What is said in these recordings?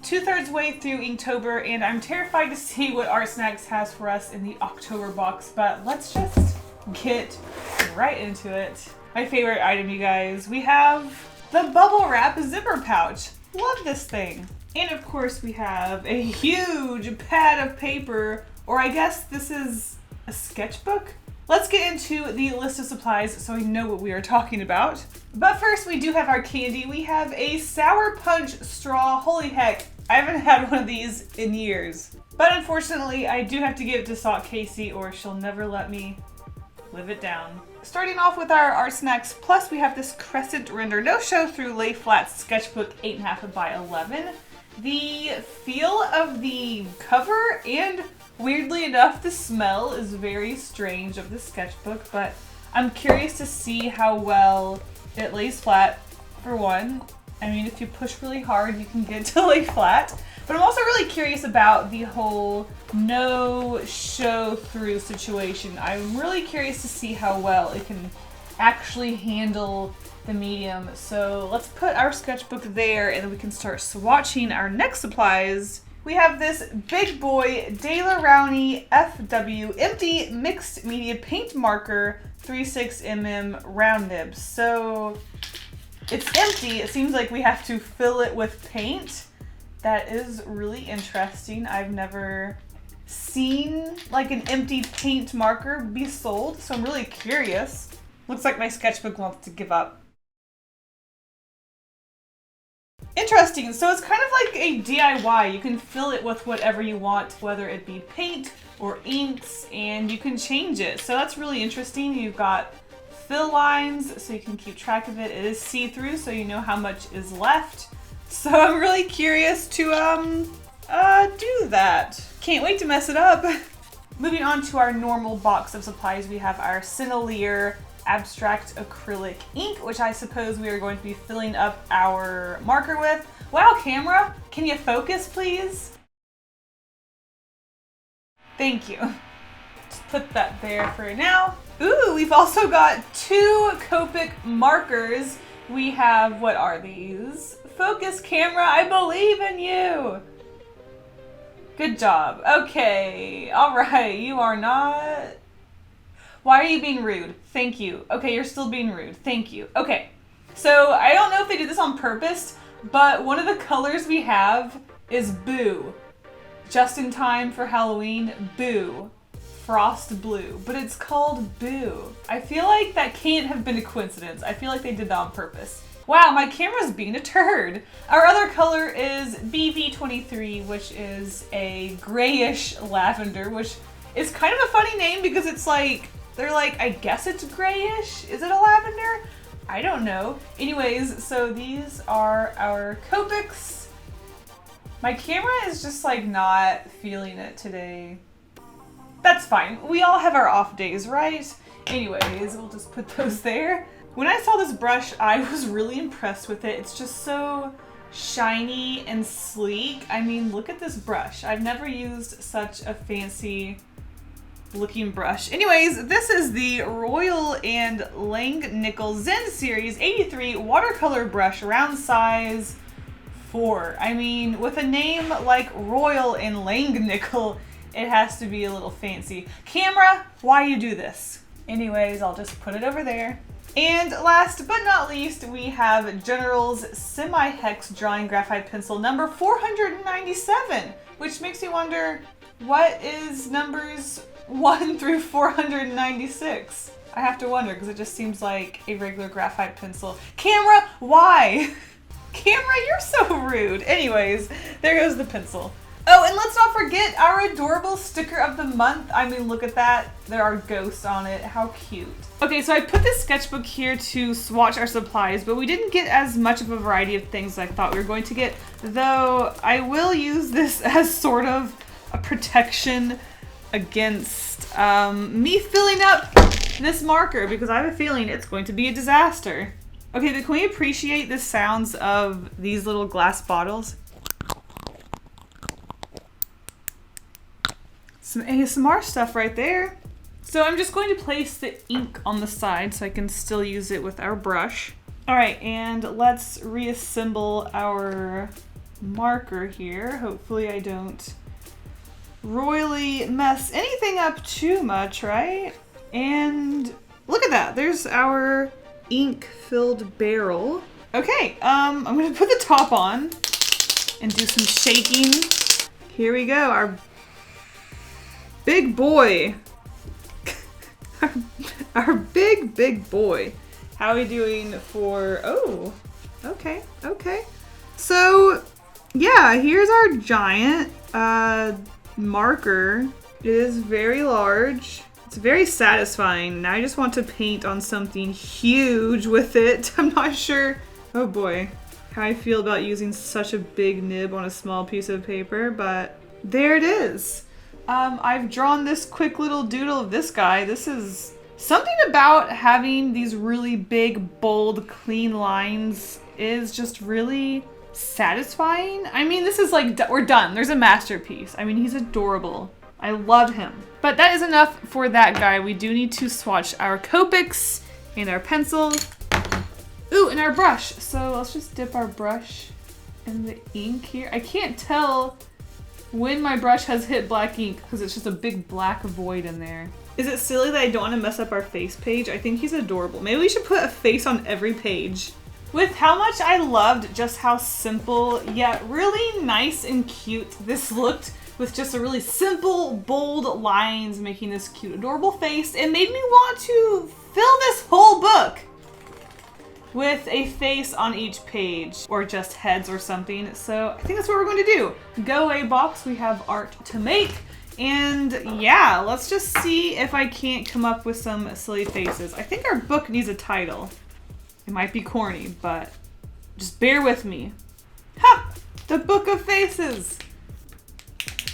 2/3 way through Inktober, and I'm terrified to see what Art Snacks has for us in the October box, but let's just get right into it. My favorite item, you guys. We have the bubble wrap zipper pouch. Love this thing. And of course we have a huge pad of paper, or I guess this is a sketchbook? Let's get into the list of supplies so we know what we are talking about. But first we do have our candy. We have a Sour Punch straw. Holy heck, I haven't had one of these in years. But unfortunately, I do have to give it to Kasey or she'll never let me live it down. Starting off with our Art Snacks Plus, we have this Crescent Render No Show Through Lay Flat Sketchbook 8.5 by 11. The feel of the cover and weirdly enough, the smell is very strange of the sketchbook, but I'm curious to see how well it lays flat, for one. I mean, if you push really hard, you can get it to lay flat. But I'm also really curious about the whole no show through situation. I'm really curious to see how well it can actually handle the medium. So let's put our sketchbook there and then we can start swatching our next supplies. We have this big boy Daler Rowney FW empty mixed media paint marker 3/6mm round nibs. So it's empty. It seems like we have to fill it with paint. That is really interesting. I've never seen like an empty paint marker be sold, so I'm really curious. Looks like my sketchbook wants to give up. Interesting, so it's kind of like a DIY. You can fill it with whatever you want, whether it be paint or inks, and you can change it. So that's really interesting. You've got fill lines, so you can keep track of it. It is see-through, so you know how much is left. So I'm really curious to do that. Can't wait to mess it up. Moving on to our normal box of supplies, we have our Sennelier abstract acrylic ink, which I suppose we are going to be filling up our marker with. Wow, camera, can you focus please? Thank you. Just put that there for now. Ooh, we've also got 2 Copic markers. We have, what are these? Focus camera, I believe in you. Good job. Okay, all right, you are not. Why are you being rude? Thank you. Okay, you're still being rude. Thank you. Okay, so I don't know if they did this on purpose, but one of the colors we have is Boo. Just in time for Halloween, Boo. Frost Blue, but it's called Boo. I feel like that can't have been a coincidence. I feel like they did that on purpose. Wow, my camera's being a turd. Our other color is BV23, which is a grayish lavender, which is kind of a funny name because it's like, they're like, I guess it's grayish. Is it a lavender? I don't know. Anyways, so these are our Copics. My camera is just like not feeling it today. That's fine. We all have our off days, right? Anyways, we'll just put those there. When I saw this brush, I was really impressed with it. It's just so shiny and sleek. I mean, look at this brush. I've never used such a fancy looking brush. Anyways, this is the Royal and Langnickel Zen Series 83 watercolor brush, round size 4. I mean, with a name like Royal and Langnickel, it has to be a little fancy. Camera, why you do this? Anyways, I'll just put it over there. And last but not least, we have General's Semi-Hex Drawing Graphite Pencil number 497, which makes me wonder, what is numbers 1 through 496? I have to wonder because it just seems like a regular graphite pencil. Camera, why? Camera, you're so rude. Anyways, there goes the pencil. Oh, and let's not forget our adorable sticker of the month. I mean, look at that. There are ghosts on it. How cute. Okay, so I put this sketchbook here to swatch our supplies, but we didn't get as much of a variety of things as I thought we were going to get, though I will use this as sort of a protection against me filling up this marker because I have a feeling it's going to be a disaster. Okay, but can we appreciate the sounds of these little glass bottles? Some ASMR stuff right there. So I'm just going to place the ink on the side so I can still use it with our brush. All right, and let's reassemble our marker here. Hopefully I don't royally mess anything up too much, right? And look at that, there's our ink-filled barrel. Okay, I'm gonna put the top on and do some shaking. Here we go, our big boy. our big boy. How are we doing for, oh, okay. So, yeah, here's our giant marker. It is very large. It's very satisfying. Now I just want to paint on something huge with it. I'm not sure, oh boy, how I feel about using such a big nib on a small piece of paper, but there it is. I've drawn this quick little doodle of this guy. This is something about having these really big, bold, clean lines is just really satisfying. I mean, this is like, we're done. There's a masterpiece. I mean, he's adorable. I love him. But that is enough for that guy. We do need to swatch our Copics and our pencil. Ooh, and our brush. So let's just dip our brush in the ink here. I can't tell when my brush has hit black ink because it's just a big black void in there. Is it silly that I don't want to mess up our face page? I think he's adorable. Maybe we should put a face on every page. With how much I loved just how simple yet really nice and cute this looked with just a really simple, bold lines making this cute, adorable face, it made me want to fill this whole book with a face on each page or just heads or something. So I think that's what we're going to do. Go away box, we have art to make. And yeah, let's just see if I can't come up with some silly faces. I think our book needs a title. It might be corny, but just bear with me. Ha! The Book of Faces!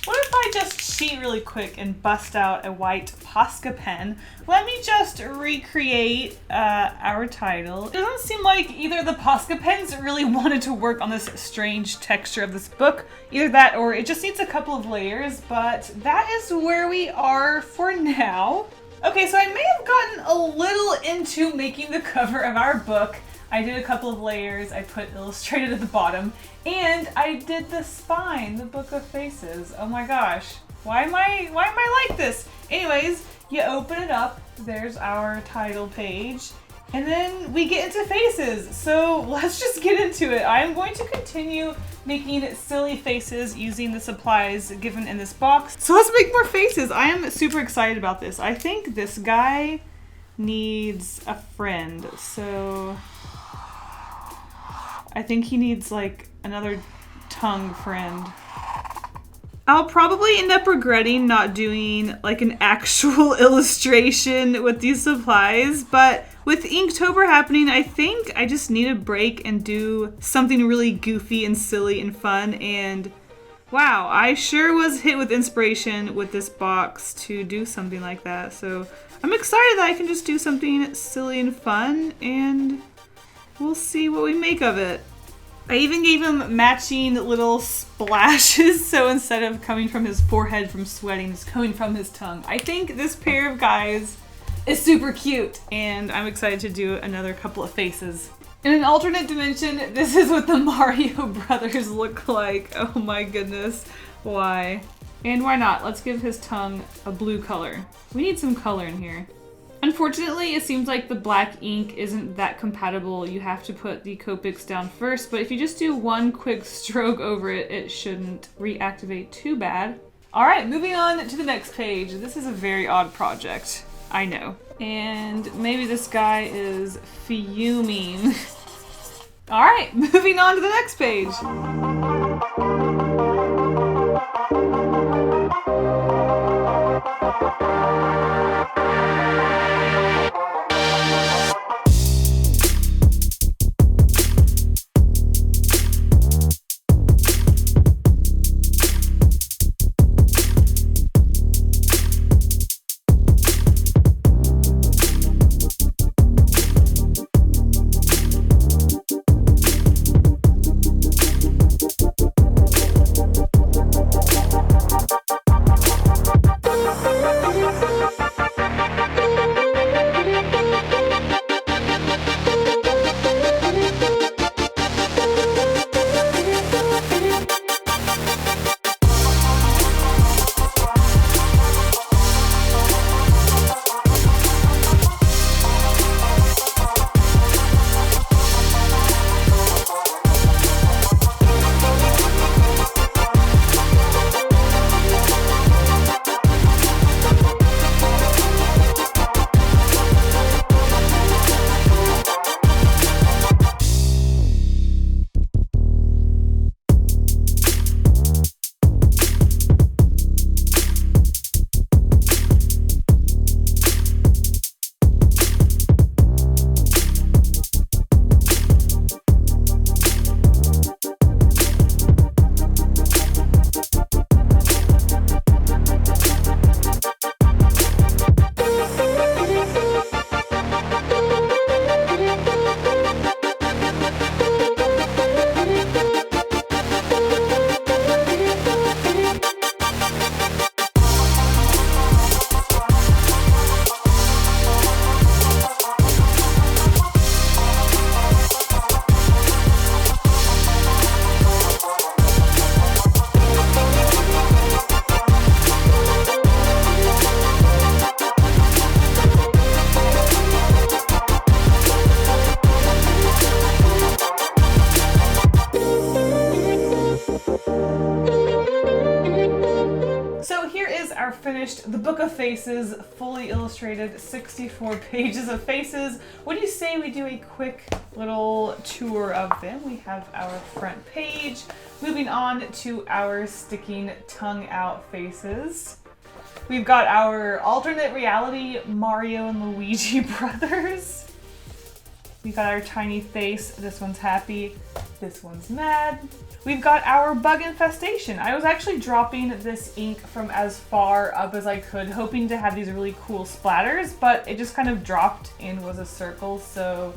What if I just cheat really quick and bust out a white Posca pen? Let me just recreate our title. It doesn't seem like either of the Posca pens really wanted to work on this strange texture of this book. Either that or it just needs a couple of layers, but that is where we are for now. Okay, so I may have gotten a little into making the cover of our book. I did a couple of layers, I put illustrated at the bottom, and I did the spine, the Book of Faces. Oh my gosh, why am I like this? Anyways, you open it up, there's our title page, and then we get into faces. So let's just get into it. I am going to continue making silly faces using the supplies given in this box. So let's make more faces. I am super excited about this. I think this guy needs a friend. So I think he needs like another tongue friend. I'll probably end up regretting not doing like an actual illustration with these supplies, but with Inktober happening, I think I just need a break and do something really goofy and silly and fun. And wow, I sure was hit with inspiration with this box to do something like that. So I'm excited that I can just do something silly and fun, and we'll see what we make of it. I even gave him matching little splashes, so instead of coming from his forehead from sweating, it's coming from his tongue. I think this pair of guys is super cute, and I'm excited to do another couple of faces. In an alternate dimension, this is what the Mario brothers look like. Oh my goodness, why? And why not? Let's give his tongue a blue color. We need some color in here. Unfortunately, it seems like the black ink isn't that compatible. You have to put the Copics down first, but if you just do one quick stroke over it, it shouldn't reactivate too bad. All right, moving on to the next page. This is a very odd project, I know. And maybe this guy is fuming. All right, moving on to the next page. So here is our finished The Book of Faces, fully illustrated, 64 pages of faces. What do you say we do a quick little tour of them? We have our front page. Moving on to our sticking tongue out faces. We've got our alternate reality Mario and Luigi brothers. We've got our tiny face. This one's happy. This one's mad. We've got our bug infestation. I was actually dropping this ink from as far up as I could, hoping to have these really cool splatters, but it just kind of dropped and was a circle, so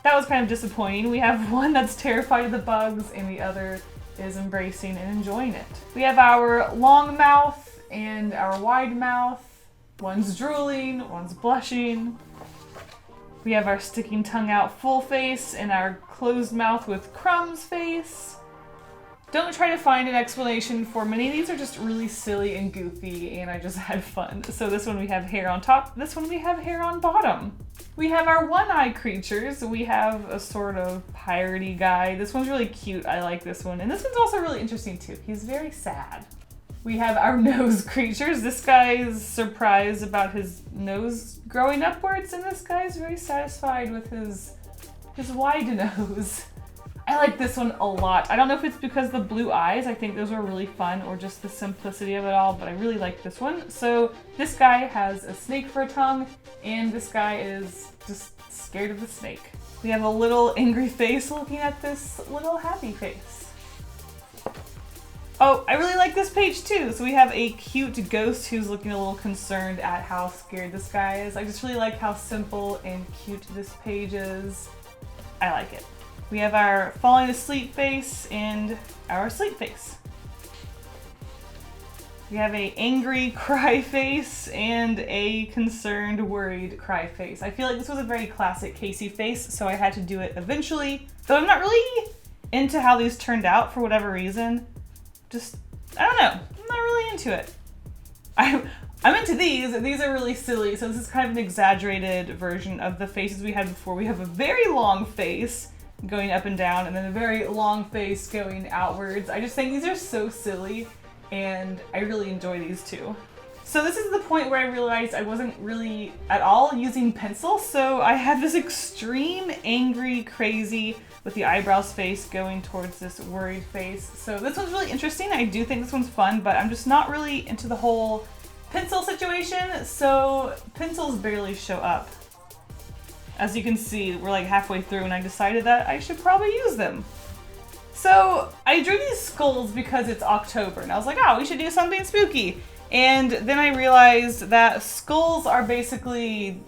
that was kind of disappointing. We have one that's terrified of the bugs and the other is embracing and enjoying it. We have our long mouth and our wide mouth. One's drooling, one's blushing. We have our sticking tongue out full face and our closed mouth with crumbs face. Don't try to find an explanation for many of these are just really silly and goofy and I just had fun. So this one we have hair on top, this one we have hair on bottom. We have our one-eye creatures. We have a sort of piratey guy. This one's really cute, I like this one. And this one's also really interesting too. He's very sad. We have our nose creatures. This guy's surprised about his nose growing upwards and this guy's very satisfied with his wide nose. I like this one a lot. I don't know if it's because the blue eyes, I think those are really fun, or just the simplicity of it all, but I really like this one. So this guy has a snake for a tongue, and this guy is just scared of the snake. We have a little angry face looking at this little happy face. Oh, I really like this page too. So we have a cute ghost who's looking a little concerned at how scared this guy is. I just really like how simple and cute this page is. I like it. We have our falling asleep face and our sleep face. We have a angry cry face and a concerned, worried cry face. I feel like this was a very classic Kasey face, so I had to do it eventually. Though I'm not really into how these turned out for whatever reason. Just, I don't know, I'm not really into it. I'm into these, and these are really silly, so this is kind of an exaggerated version of the faces we had before. We have a very long face going up and down, and then a very long face going outwards. I just think these are so silly, and I really enjoy these too. So this is the point where I realized I wasn't really at all using pencil, so I have this extreme, angry, crazy, with the eyebrows face going towards this worried face. So this one's really interesting. I do think this one's fun, but I'm just not really into the whole pencil situation, so pencils barely show up. As you can see, we're like halfway through and I decided that I should probably use them. So I drew these skulls because it's October and I was like, oh, we should do something spooky. And then I realized that skulls are basically,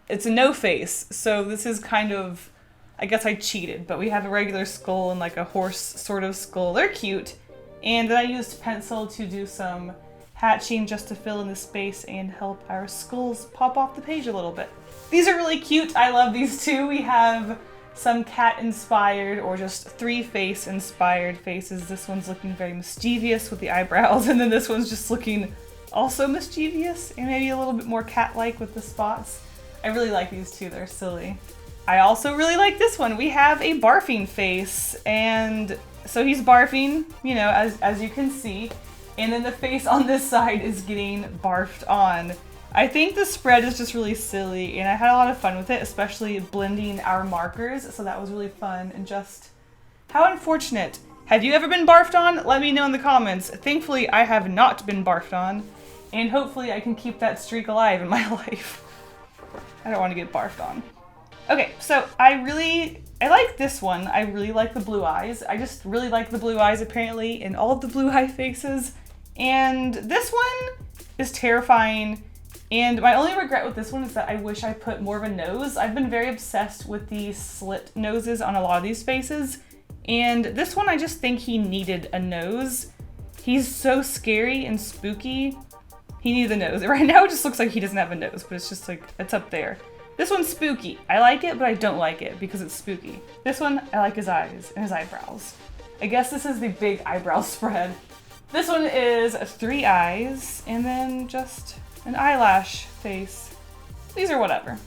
it's a no face. So this is kind of, I guess I cheated, but we have a regular skull and like a horse sort of skull. They're cute. And then I used pencil to do some hatching just to fill in the space and help our skulls pop off the page a little bit. These are really cute. I love these too. We have some cat-inspired or just three-face-inspired faces. This one's looking very mischievous with the eyebrows, and then this one's just looking also mischievous and maybe a little bit more cat-like with the spots. I really like these two. They're silly. I also really like this one. We have a barfing face, and so he's barfing, you know, as you can see, and then the face on this side is getting barfed on. I think the spread is just really silly, and I had a lot of fun with it, especially blending our markers, so that was really fun, and just how unfortunate. Have you ever been barfed on? Let me know in the comments. Thankfully, I have not been barfed on, and hopefully I can keep that streak alive in my life. I don't want to get barfed on. Okay, so I like this one. I really like the blue eyes. I just really like the blue eyes apparently in all of the blue eye faces. And this one is terrifying. And my only regret with this one is that I wish I put more of a nose. I've been very obsessed with the slit noses on a lot of these faces. And this one, I just think he needed a nose. He's so scary and spooky. He needed a nose. Right now it just looks like he doesn't have a nose, but it's just like, it's up there. This one's spooky. I like it, but I don't like it because it's spooky. This one, I like his eyes and his eyebrows. I guess this is the big eyebrow spread. This one is 3 eyes and then just an eyelash face. These are whatever.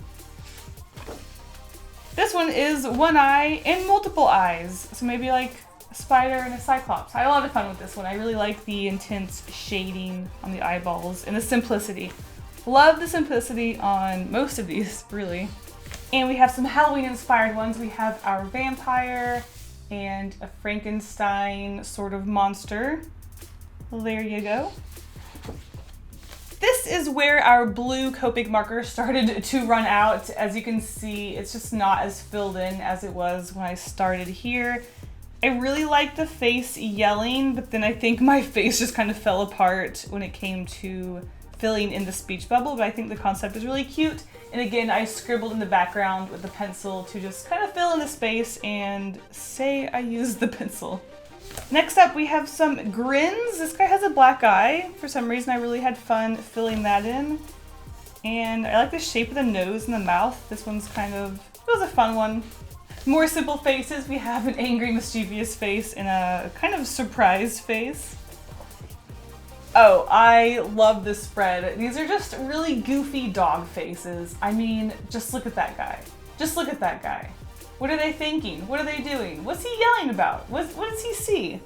This one is 1 eye and multiple eyes. So maybe like a spider and a cyclops. I had a lot of fun with this one. I really like the intense shading on the eyeballs and the simplicity. Love the simplicity on most of these, really. And we have some Halloween inspired ones. We have our vampire and a Frankenstein sort of monster. There you go. This is where our blue Copic marker started to run out. As you can see, it's just not as filled in as it was when I started here. I really like the face yelling, but then I think my face just kind of fell apart when it came to filling in the speech bubble, but I think the concept is really cute. And again, I scribbled in the background with the pencil to just kind of fill in the space and say I used the pencil. Next up, we have some grins. This guy has a black eye. For some reason, I really had fun filling that in. And I like the shape of the nose and the mouth. This one's it was a fun one. More simple faces. We have an angry, mischievous face and a kind of surprised face. Oh, I love this spread. These are just really goofy dog faces. I mean, just look at that guy. Just look at that guy. What are they thinking? What are they doing? What's he yelling about? What does he see?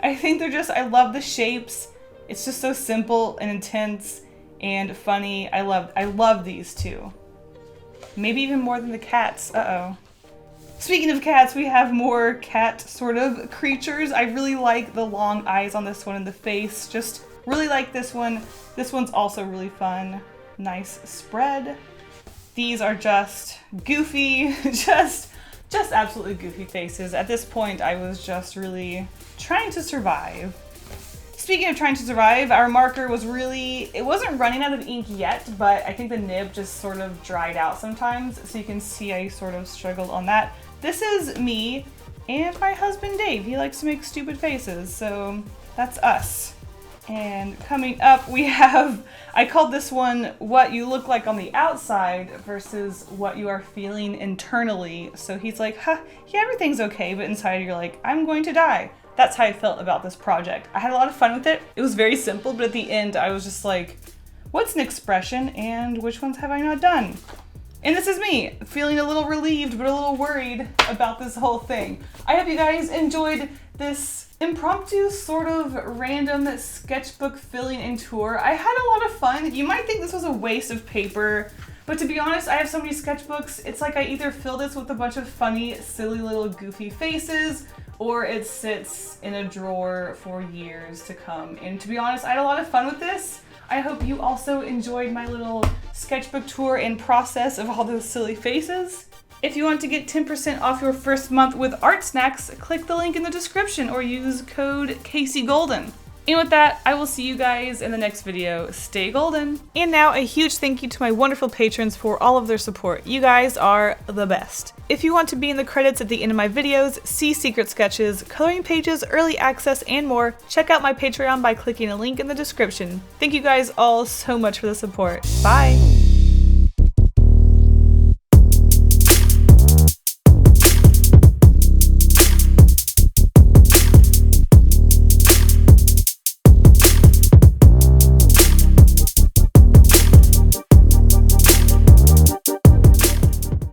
I think I love the shapes. It's just so simple and intense and funny. I love these two. Maybe even more than the cats. Uh-oh. Speaking of cats, we have more cat sort of creatures. I really like the long eyes on this one and the face. Just really like this one. This one's also really fun. Nice spread. These are just goofy, just absolutely goofy faces. At this point, I was just really trying to survive. Speaking of trying to survive, our marker it wasn't running out of ink yet, but I think the nib just sort of dried out sometimes. So you can see I sort of struggled on that. This is me and my husband Dave. He likes to make stupid faces, so that's us. And coming up, we have, I called this one what you look like on the outside versus what you are feeling internally. So he's like, yeah, everything's okay, but inside you're like, I'm going to die. That's how I felt about this project. I had a lot of fun with it. It was very simple, but at the end I was just like, what's an expression and which ones have I not done? And this is me, feeling a little relieved but a little worried about this whole thing. I hope you guys enjoyed this impromptu sort of random sketchbook filling and tour. I had a lot of fun. You might think this was a waste of paper, but to be honest, I have so many sketchbooks. It's like I either fill this with a bunch of funny, silly little goofy faces, or it sits in a drawer for years to come. And to be honest, I had a lot of fun with this. I hope you also enjoyed my little sketchbook tour and process of all those silly faces. If you want to get 10% off your first month with art snacks, click the link in the description or use code KaseyGolden. And with that, I will see you guys in the next video. Stay golden. And now a huge thank you to my wonderful patrons for all of their support. You guys are the best. If you want to be in the credits at the end of my videos, see secret sketches, coloring pages, early access, and more, check out my Patreon by clicking a link in the description. Thank you guys all so much for the support. Bye!